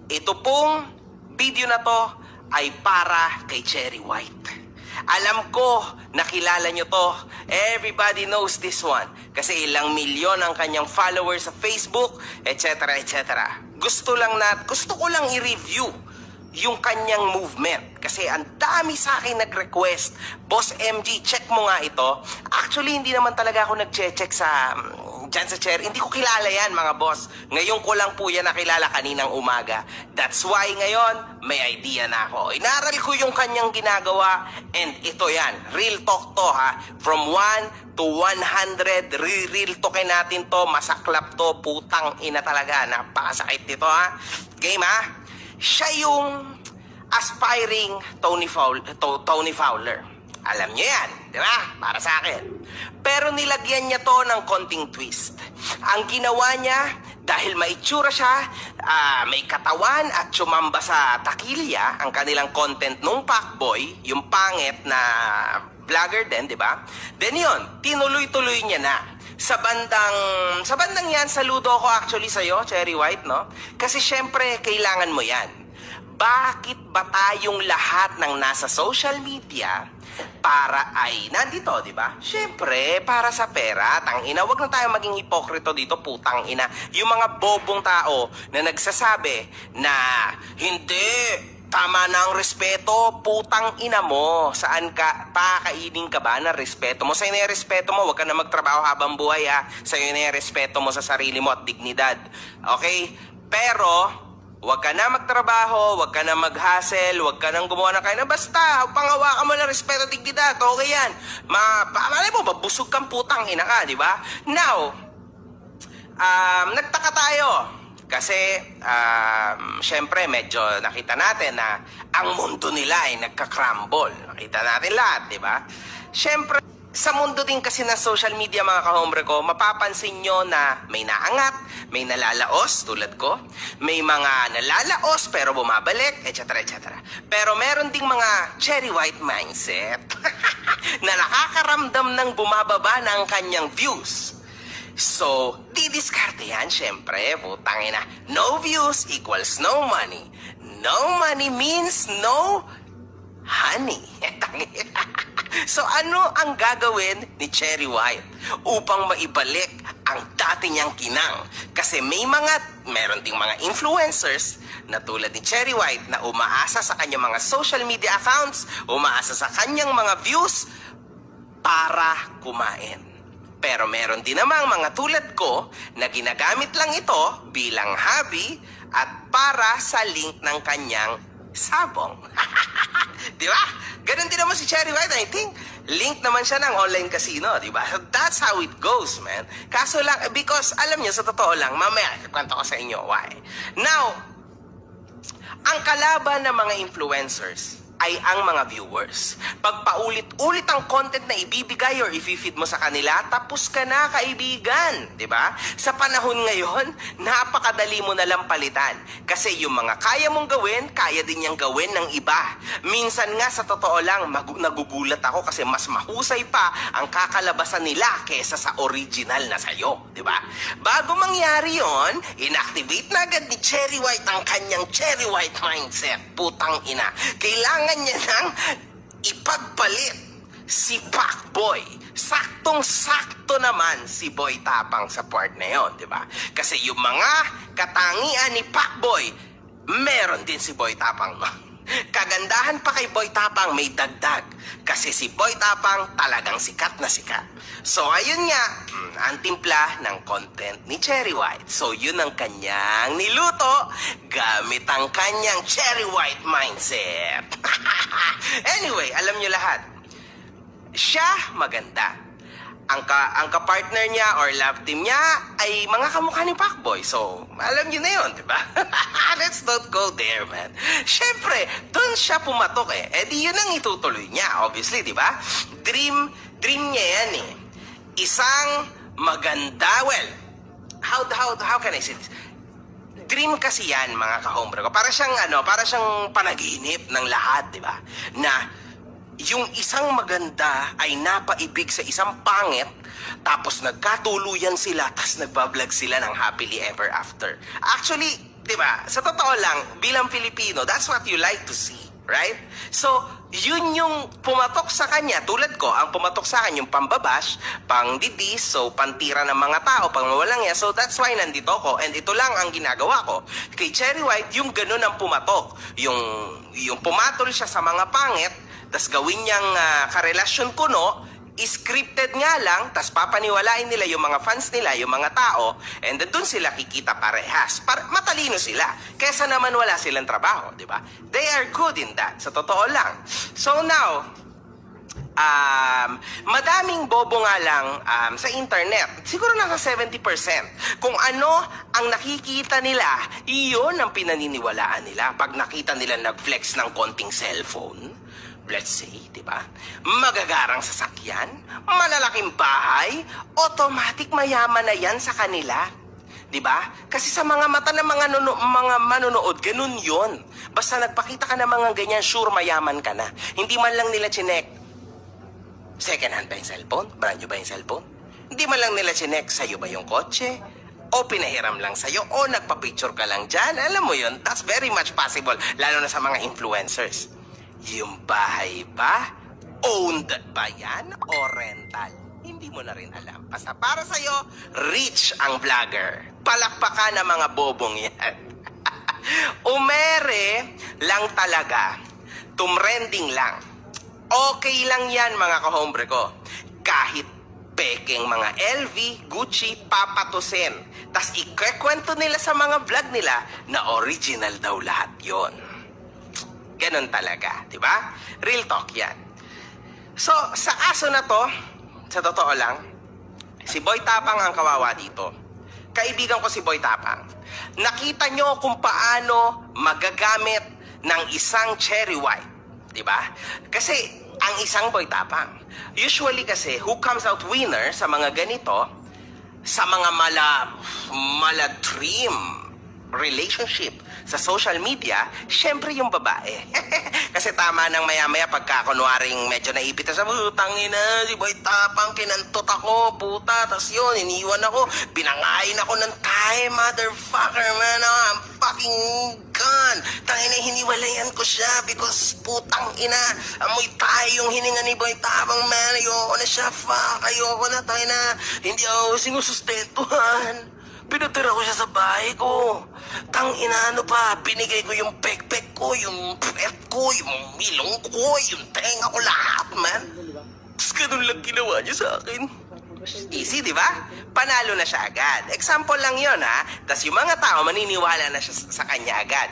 ito pong video na to ay para kay Cherry White. Alam ko, nakilala nyo to. Everybody knows this one. Kasi ilang milyon ang kanyang followers sa Facebook, etc. etc. Gusto ko lang i-review yung kanyang movement. Kasi ang dami sa akin nag-request. Boss MG, check mo nga ito. Actually, hindi naman talaga ako nag-check sa dyan sa Cherry. Hindi ko kilala yan, mga boss. Ngayon ko lang po yan nakilala kaninang umaga. That's why ngayon, may idea na ako. Inaral ko yung kanyang ginagawa and ito yan. Real talk to, ha. From 1 to 100, real talkin natin to. Masaklap to. Putang ina talaga. Napakasakit nito, ha. Game, ha. Siya yung aspiring Tony Fowler. Alam niyo yan, di ba? Para sa akin. Pero nilagyan niya to ng konting twist. Ang ginawa niya, dahil maitsura siya, may katawan at sumamba sa takilya, ang kanilang content nung Pacboy, yung pangit na vlogger din, di ba? Then yun, tinuloy-tuloy niya na. Sa bandang yan, saludo ako actually sa'yo, Cherry White, no? Kasi syempre, kailangan mo yan. Bakit ba tayong lahat ng nasa social media para ay nandito, di ba? Syempre, para sa pera. Tangina, wag na tayo maging hipokrito dito, putang ina. Yung mga bobong tao na nagsasabi na hindi, tama na ang respeto, putang ina mo. Saan ka? Pakakainin ka ba ng respeto mo? Sa'yo na yung respeto mo, wag ka na magtrabaho habang buhay, ha? Sa'yo na yung respeto mo sa sarili mo at dignidad. Okay? Pero huwag ka na magtrabaho, huwag ka na mag-hustle, huwag ka nang gumawa ng kaya na basta, pangawakan mo ng respeto at dignidad, okay yan. Malay mo, mabusog kang putang ina ka, di ba? Now, nagtaka tayo. Kasi, syempre, medyo nakita natin na ang mundo nila ay nagka-crumble. Nakita natin lahat, di ba? Syempre, sa mundo din kasi ng social media, mga kahombre ko, mapapansin nyo na may naangat, may nalalaos tulad ko, may mga nalalaos pero bumabalik, etc. etc. Pero meron ding mga Cherry White mindset na nakakaramdam ng bumababa na ang kanyang views. So, didiskarte yan, syempre, putangin na. No views equals no money. No money means no honey. So ano ang gagawin ni Cherry White upang maibalik ang dati niyang kinang? Kasi meron ding mga influencers na tulad ni Cherry White na umaasa sa kanyang mga social media accounts, umaasa sa kanyang mga views para kumain. Pero meron din namang mga tulad ko na ginagamit lang ito bilang hobby at para sa link ng kanyang sabong. Di ba? Ganun din naman si Cherry White, I think. Link naman siya ng online casino, di ba? So that's how it goes, man. Kaso lang, because alam niyo, sa totoo lang, mamaya, kwento ko sa inyo why. Now, ang kalaban ng mga influencers ay ang mga viewers. Pag paulit-ulit ang content na ibibigay or i-feed mo sa kanila, tapos ka na, kaibigan. Diba? Sa panahon ngayon, napakadali mo na lang palitan. Kasi yung mga kaya mong gawin, kaya din niyang gawin ng iba. Minsan nga, sa totoo lang, nagugulat ako kasi mas mahusay pa ang kakalabasan nila kesa sa original na sayo. Diba? Bago mangyari yon, inactivate na agad ni Cherry White ang kanyang Cherry White mindset. Putang ina. Kailangan niya nang ipagpalit si Pacboy. Saktong-sakto naman si Boy Tapang sa part na yun, di ba? Kasi yung mga katangian ni Pacboy, meron din si Boy Tapang. Kagandahan pa kay Boy Tapang, may dagdag. Kasi si Boy Tapang talagang sikat na sikat. So ayun nga, ang timpla ng content ni Cherry White. So yun ang kanyang niluto gamit ang kanyang Cherry White mindset. Anyway, alam nyo lahat, siya maganda. Ang ka-partner niya or love team niya ay mga kamukha ni Pacboy. So, alam niyo na yun, di ba? Let's not go there, man. Siyempre, doon siya pumatok eh. Eh di yun ang itutuloy niya, obviously, di ba? Dream niya yan eh. Isang maganda, well, how can I say this? Dream kasi yan, mga ka-hombre ko. Para siyang panaginip ng lahat, di ba? Na yung isang maganda ay napaibig sa isang pangit, tapos nagkatuluyan sila, tapos nagbablog sila ng happily ever after. Actually, Diba? Sa totoo lang, bilang Pilipino, that's what you like to see. Right? So, yun yung pumatok sa kanya. Tulad ko, ang pumatok sa akin yung pambabash, pangdidis, so pantira ng mga tao, pangwawalang niya. So, that's why nandito ako. And ito lang ang ginagawa ko. Kay Cherry White, yung ganun ang pumatok. Yung pumatol siya sa mga pangit, tas gawin niyang karelasyon kuno, scripted nga lang, tas papaniwalain nila yung mga fans nila, yung mga tao, and doon sila kikita parehas. Matalino sila. Kesa naman wala silang trabaho, di ba? They are good in that. Sa totoo lang. So now, madaming bobo nga lang sa internet. Siguro nasa 70%. Kung ano ang nakikita nila, iyon ang pinaniniwalaan nila. Pag nakita nila nag-flex ng konting cellphone, let's say, di ba? Magagarang sasakyan, malalaking bahay, automatic mayaman na yan sa kanila. Di ba? Kasi sa mga mata ng mga manonood, ganun yon. Basta nagpakita ka ng mga ganyan, sure mayaman ka na. Hindi man lang nila chinek. Second hand ba yung cellphone? Brand new ba yung cellphone? Hindi man lang nila chinek, sa'yo ba yung kotse? O pinahiram lang sa'yo? O nagpa-picture ka lang dyan? Alam mo yun, that's very much possible. Lalo na sa mga influencers. Yung bahay ba? Owned ba yan? O rental? Hindi mo na rin alam. Basta para sa'yo, rich ang vlogger. Palakpakan ng mga bobong yan. Umere lang talaga. Tumrending lang. Okay lang yan mga kahombre ko. Kahit peking mga LV, Gucci, papatusin. Tas ikwekwento nila sa mga vlog nila na original daw lahat yon. Ganon talaga, di ba? Real talk yan. So, sa kaso na to, sa totoo lang, si Boy Tapang ang kawawa dito. Kaibigan ko si Boy Tapang. Nakita nyo kung paano magagamit ng isang Cherry White. Di ba? Kasi, ang isang Boy Tapang, usually kasi, who comes out winner sa mga ganito, sa mga mala-dream relationship sa social media, syempre yung babae. Kasi tama nang maya-maya pagka kunwaring medyo naipit na sa tangina, si Boy Tapang, kinantot ako, puta, tas yun, iniwan ako, binangain ako ng time, motherfucker, man, I'm fucking gone. Tangina, hiniwalayan ko siya because putang ina, amoy tayo yung hininga ni Boy Tapang, man, ayoko na siya, fuck, ayoko na, tangina, hindi ako sinusustentuhan. Pinatira ko siya sa bahay ko. Tangina, ano pa, binigay ko yung pek-pek ko, yung pet ko, yung milong ko, yung tenga ko, lahat, man. Tapos ganun lang ginawa niya sa akin. Easy, di ba? Panalo na siya agad. Example lang yon ha. Tapos yung mga tao, maniniwala na siya sa kanya agad.